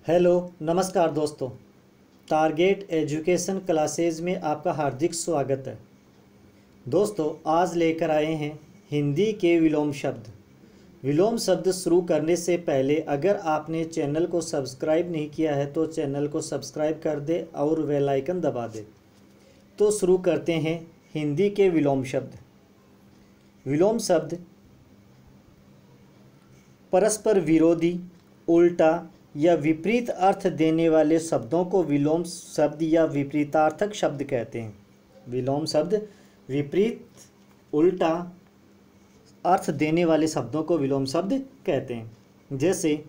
Hello नमस्कार दोस्तों। Target education classes में आपका हार्दिक स्वागत है। दोस्तों आज लेकर आए हैं हिंदी के विलोम शब्द। विलोम शब्द शुरू करने से पहले अगर आपने चैनल को सब्सक्राइब नहीं किया है तो चैनल को सब्सक्राइब कर दे और बेल आइकन दबा दे। तो शुरू करते हैं हिंदी के विलोम शब्द। विलोम शब्द परस्पर विरोधी, उल्टा या विपरीत अर्थ देने वाले शब्दों को विलोम शब्द या विपरीतार्थक शब्द कहते हैं। विलोम शब्द विपरीत, उल्टा अर्थ देने वाले शब्दों को विलोम शब्द कहते हैं। जैसे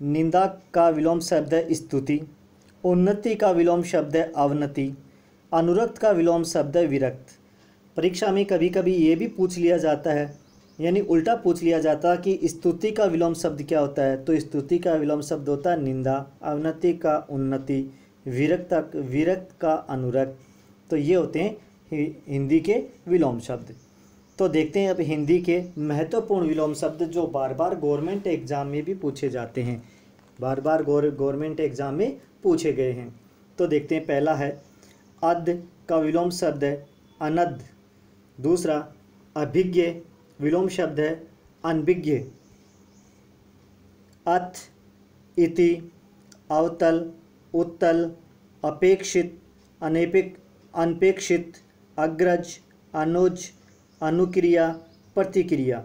निंदा का विलोम शब्द है स्तुति, उन्नति का विलोम शब्द है अवनति, अनुरक्त का विलोम शब्द है विरक्त। परीक्षा में कभी कभी ये भी पूछ लिया जाता है, यानी उल्टा पूछ लिया जाता है कि स्तुति का विलोम शब्द क्या होता है। तो स्तुति का विलोम शब्द होता है निंदा, अवनति का उन्नति, विरक्त का अनुरक्त। तो ये होते हैं हिंदी के विलोम शब्द। तो देखते हैं अब हिंदी के महत्वपूर्ण विलोम शब्द जो बार बार गवर्नमेंट एग्जाम में भी पूछे जाते हैं, बार बार गवर्नमेंट एग्जाम में पूछे गए हैं। तो देखते हैं, पहला है अध का विलोम शब्द है अनध। दूसरा अभिज्ञ विलोम शब्द है अनभिज्ञ। अथ, इति, अवतल, उत्तल, अपेक्षित, अनपेक्षित, अग्रज, अनुज, अनुक्रिया, प्रतिक्रिया,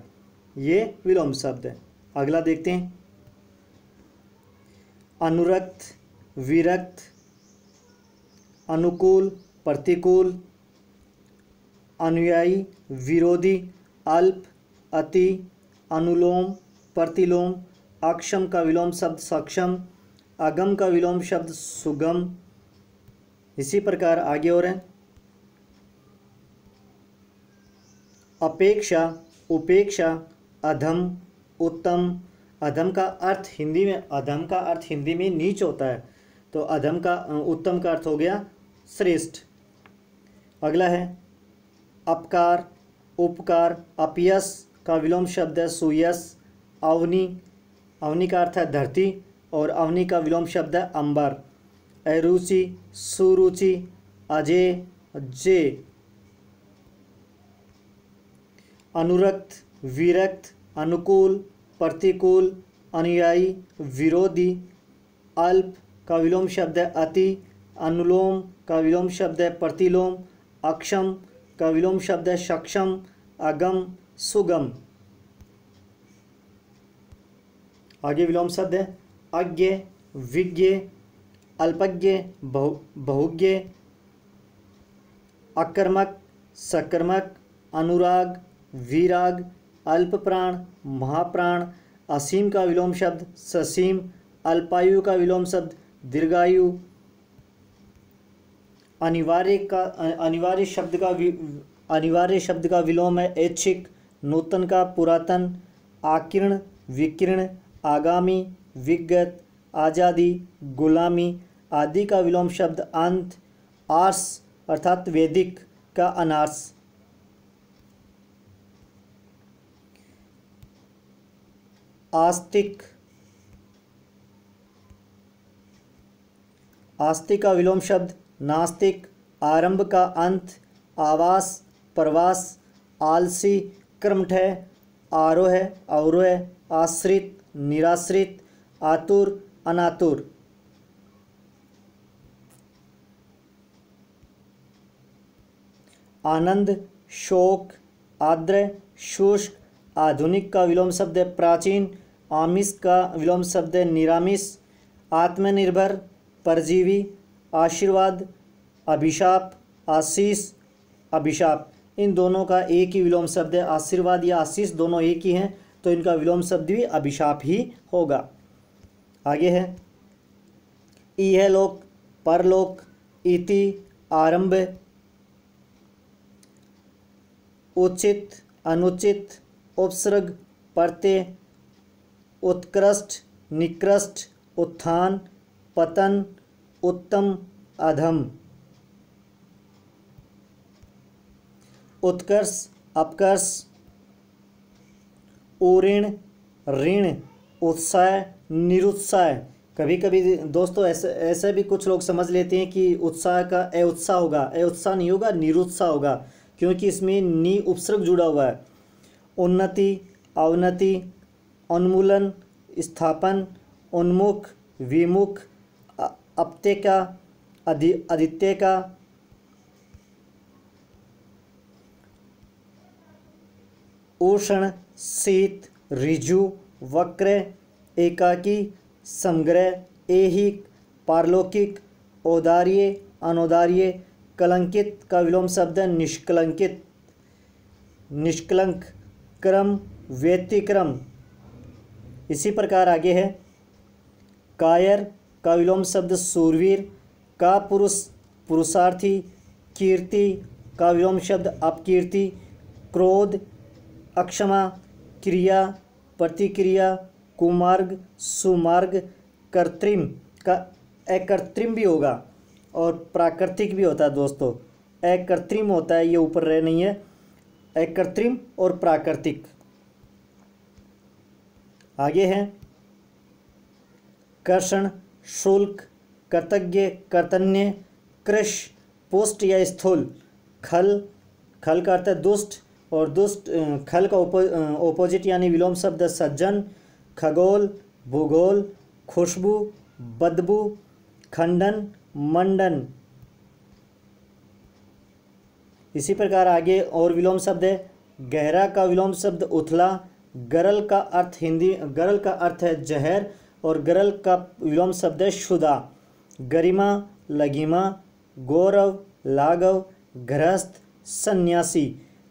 ये विलोम शब्द है। अगला देखते हैं, अनुरक्त, विरक्त, अनुकूल, प्रतिकूल, अनुयायी, विरोधी, अल्प, अति, अनुलोम, प्रतिलोम, अक्षम का विलोम शब्द सक्षम, अगम का विलोम शब्द सुगम। इसी प्रकार आगे और हैं, अपेक्षा, उपेक्षा, अधम, उत्तम। अधम का अर्थ हिंदी में नीच होता है, तो अधम का उत्तम का अर्थ हो गया श्रेष्ठ। अगला है अपकार, उपकार, अपयश का विलोम शब्द है सुयश। अवनी, अवनी का अर्थ है धरती और अवनी का विलोम शब्द है अंबर। अरुचि, सुरुचि, अजय, जे। अनुरक्त, विरक्त, अनुकूल, प्रतिकूल, अनुयायी, विरोधी। अल्प का विलोम शब्द है अति। अनुलोम का विलोम शब्द है प्रतिलोम। अक्षम का विलोम शब्द है सक्षम। अगम, सुगम। आगे विलोम शब्द है अज्ञ, विज्ञ, अल्पज्ञ, बहुज्ञ, अकर्मक, सकर्मक, अनुराग, विराग, अल्प प्राण, महाप्राण। असीम का विलोम शब्द ससीम। अल्पायु का विलोम शब्द दीर्घायु। अनिवार्य शब्द का विलोम है ऐच्छिक। नूतन का पुरातन। आकीर्ण, विकीर्ण, आगामी, विगत, आज़ादी, गुलामी। आदि का विलोम शब्द अंत। आर्स अर्थात वैदिक का अनार्स। आस्तिक, आस्तिक का विलोम शब्द नास्तिक। आरंभ का अंत। आवास, प्रवास, आलसी, कर्मठ, आरोह, अवरोह, आश्रित, निराश्रित, आतुर, अनातुर। आनंद, शोक, आर्द्र, शुष्क। आधुनिक का विलोम शब्द है प्राचीन। आमिष का विलोम शब्द है निरामिष। आत्मनिर्भर, परजीवी, आशीर्वाद, अभिशाप, आशीष, अभिशाप। इन दोनों का एक ही विलोम शब्द है। आशीर्वाद या आशीष दोनों एक ही हैं, तो इनका विलोम शब्द भी अभिशाप ही होगा। आगे है इहलोक, परलोक, इति, आरंभ, उचित, अनुचित, उपसर्ग, प्रत्यय, उत्कृष्ट, निकृष्ट, उत्थान, पतन, उत्तम, अधम। उत्कर्ष, अपकर्ष, ऊऋण, ऋण, उत्साह, निरुत्साह। कभी कभी दोस्तों ऐसे ऐसे भी कुछ लोग समझ लेते हैं कि उत्साह का अउत्साह होगा, अउत्साह नहीं होगा, निरुत्साह होगा, क्योंकि इसमें नी उपसर्ग जुड़ा हुआ है। उन्नति, अवनति, उन्मूलन, स्थापन, उन्मुख, विमुख, अपत्य का, आदित्य का, उष्ण, शीत, ऋजु, वक्र, एकाकी, समग्र, ऐहिक, पारलौकिक, औदार्य, अनौदार्य, कलंकित का विलोम शब्द है निष्कलंकित, निष्कलंक, क्रम, व्यतिक्रम। इसी प्रकार आगे है कायर का विलोम शब्द शूरवीर, का पुरुष, पुरुषार्थी, कीर्ति का विलोम शब्द अपकीर्ति, क्रोध, अक्षमा, क्रिया, प्रतिक्रिया, कुमार्ग, सुमार्ग, कृत्रिम का अकृत्रिम भी होगा और प्राकृतिक भी होता है दोस्तों। अकृत्रिम होता है, ये ऊपर रह नहीं है, अकृत्रिम और प्राकृतिक। आगे है कर्षण, शुल्क, कृतज्ञ, कर्तन्य, कृश, पुष्ट या स्थूल, खल, खल का अर्थ है दुष्ट और दुष्ट, खल का ओपोजिट यानी विलोम शब्द सज्जन, खगोल, भूगोल, खुशबू, बदबू, खंडन, मंडन। इसी प्रकार आगे और विलोम शब्द है गहरा का विलोम शब्द उथला, गरल का अर्थ गरल का अर्थ है जहर और गरल का विलोम शब्द है शुदा, गरिमा, लघिमा, गौरव, लाघव, गृहस्थ, सन्यासी,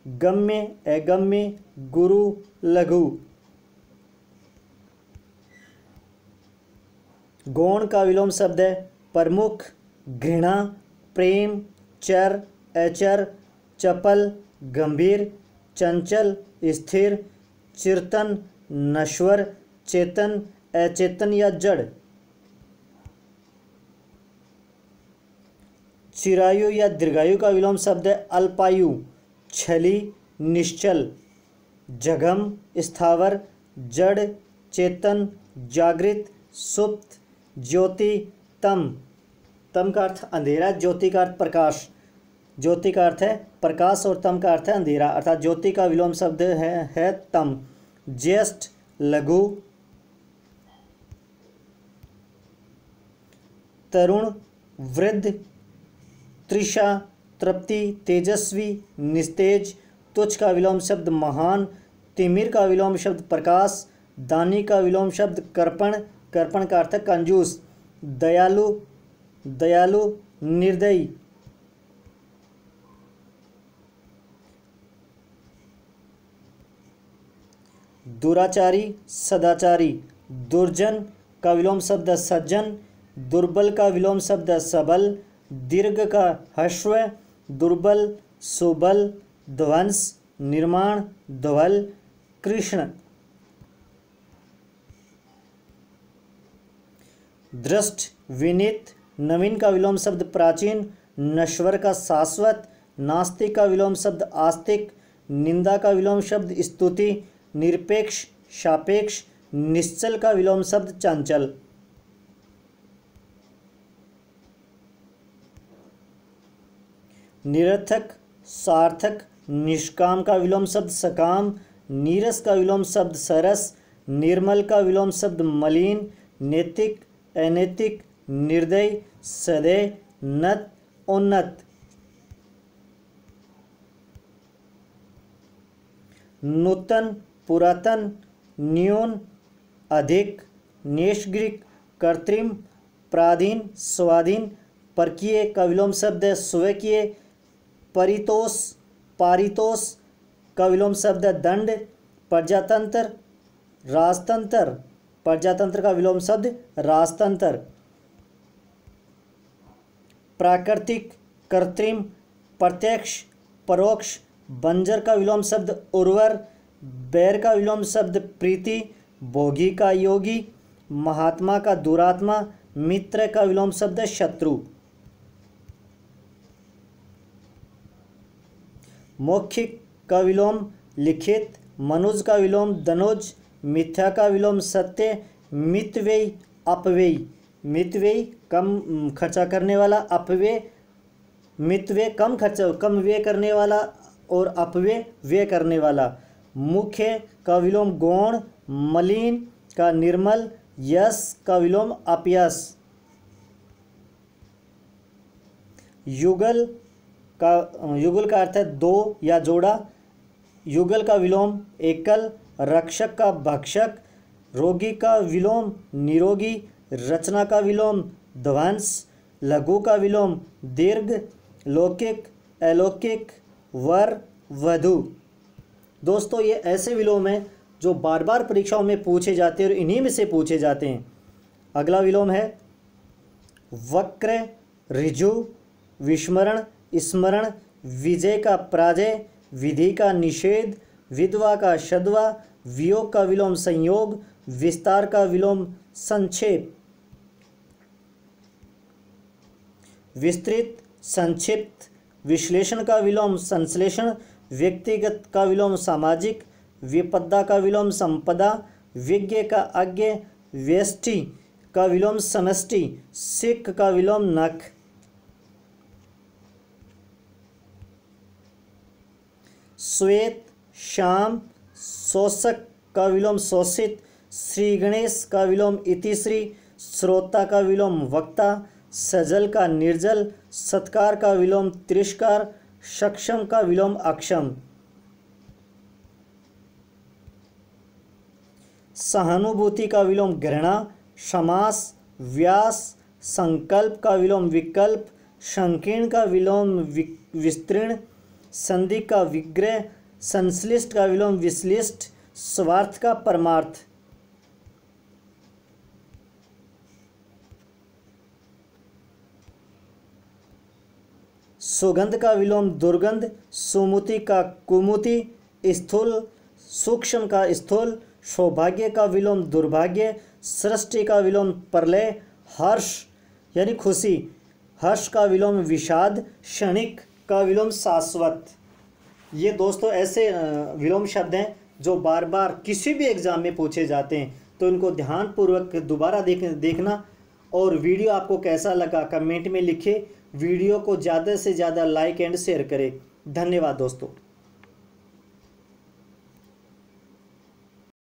गम्य, अगम्य, गुरु, लघु। गौण का विलोम शब्द है प्रमुख, घृणा, प्रेम, चर, अचर, चपल, गंभीर, चंचल, स्थिर, चिरतन, नश्वर, चेतन, अचेतन या जड़। चिरायु या दीर्घायु का विलोम शब्द है अल्पायु, छली, निश्चल, जघम, स्थावर, जड़, चेतन, जागृत, सुप्त, ज्योति, तम। तम का अर्थ अंधेरा, ज्योति का अर्थ प्रकाश, ज्योति का अर्थ है प्रकाश और तम का अर्थ है अंधेरा, अर्थात ज्योति का विलोम शब्द है तम। ज्येष्ठ, लघु, तरुण, वृद्ध, तृषा, तृप्ति, तेजस्वी, निस्तेज। तुच्छ का विलोम शब्द महान, तिमिर का विलोम शब्द प्रकाश, दानी का विलोम शब्द कर्पण, कर्पण का अर्थ है कंजूस, दयालु, दयालु, निर्दयी। दुराचारी, सदाचारी, दुर्जन का विलोम शब्द सज्जन, दुर्बल का विलोम शब्द सबल, दीर्घ का हश्व, दुर्बल, सुबल, ध्वंस, निर्माण, ध्वल, कृष्ण। दृष्ट, विनीत, नवीन का विलोम शब्द प्राचीन, नश्वर का शाश्वत, नास्तिक का विलोम शब्द आस्तिक, निंदा का विलोम शब्द स्तुति, निरपेक्ष, सापेक्ष, निश्चल का विलोम शब्द चंचल। निरर्थक, सार्थक, निष्काम का विलोम शब्द सकाम, नीरस का विलोम शब्द सरस, निर्मल का विलोम शब्द मलिन, नैतिक, अनैतिक, निर्दयी, सदैव, नत, उन्नत। नूतन, पुरातन, न्यून, अधिक, नैसर्गिक, कृत्रिम, पराधीन, स्वाधीन, परकीय का विलोम शब्द है स्वकीय, परितोष, पारितोष का विलोम शब्द है दंड, प्रजातंत्र, राजतंत्र, प्रजातंत्र का विलोम शब्द राजतंत्र। प्राकृतिक, कृत्रिम, प्रत्यक्ष, परोक्ष, बंजर का विलोम शब्द उर्वर, बैर का विलोम शब्द प्रीति, भोगी का योगी, महात्मा का दुरात्मा, मित्र का विलोम शब्द शत्रु। मौखिक का विलोम लिखित, मनुज का विलोम दनुज, मिथ्या का विलोम सत्य, मितव्ययी, अपव्ययी। मितव्ययी कम खर्चा करने वाला, अपव्यय मितव्यय कम व्यय करने वाला और अपव्यय व्यय करने वाला। मुख्य का विलोम गौण, मलिन का निर्मल, यश का विलोम अपयश। युगल का अर्थ है दो या जोड़ा। युगल का विलोम एकल, रक्षक का भक्षक, रोगी का विलोम निरोगी, रचना का विलोम ध्वंस, लघु का विलोम दीर्घ, लौकिक, अलौकिक, वर, वधु। दोस्तों ये ऐसे विलोम हैं जो बार बार परीक्षाओं में पूछे जाते हैं और इन्हीं में से पूछे जाते हैं। अगला विलोम है वक्र, ऋजु, विस्मरण, स्मरण, विजय का पराजय, विधि का निषेध, विधवा का शधवा, वियोग का विलोम संयोग, विस्तार का विलोम संक्षेप। विस्तृत, संक्षिप्त, विश्लेषण का विलोम संश्लेषण, व्यक्तिगत का विलोम सामाजिक, विपदा का विलोम संपदा, विज्ञ का अज्ञ, व्यष्टि का विलोम समष्टि, सिक का विलोम नख। श्वेत, श्याम, शोषक का विलोम शोषित, श्री गणेश का विलोम इतिश्री, श्रोता का विलोम वक्ता, सजल का निर्जल, सत्कार का विलोम तिरस्कार, सक्षम का विलोम अक्षम। सहानुभूति का विलोम घृणा, समास, व्यास, संकल्प का विलोम विकल्प, संकीर्ण का विलोम विस्तीर्ण, संधि का विग्रह, संश्लिष्ट का विलोम विश्लिष्ट, स्वार्थ का परमार्थ। सुगंध का विलोम दुर्गंध, सुमुति का कुमुति, स्थूल सूक्ष्म का स्थूल, सौभाग्य का विलोम दुर्भाग्य, सृष्टि का विलोम प्रलय, हर्ष यानी खुशी, हर्ष का विलोम विषाद, क्षणिक का विलोम शाश्वत। ये दोस्तों ऐसे विलोम शब्द हैं जो बार बार किसी भी एग्ज़ाम में पूछे जाते हैं, तो इनको ध्यानपूर्वक दोबारा देखना। और वीडियो आपको कैसा लगा कमेंट में लिखिए। वीडियो को ज़्यादा से ज़्यादा लाइक एंड शेयर करें। धन्यवाद दोस्तों।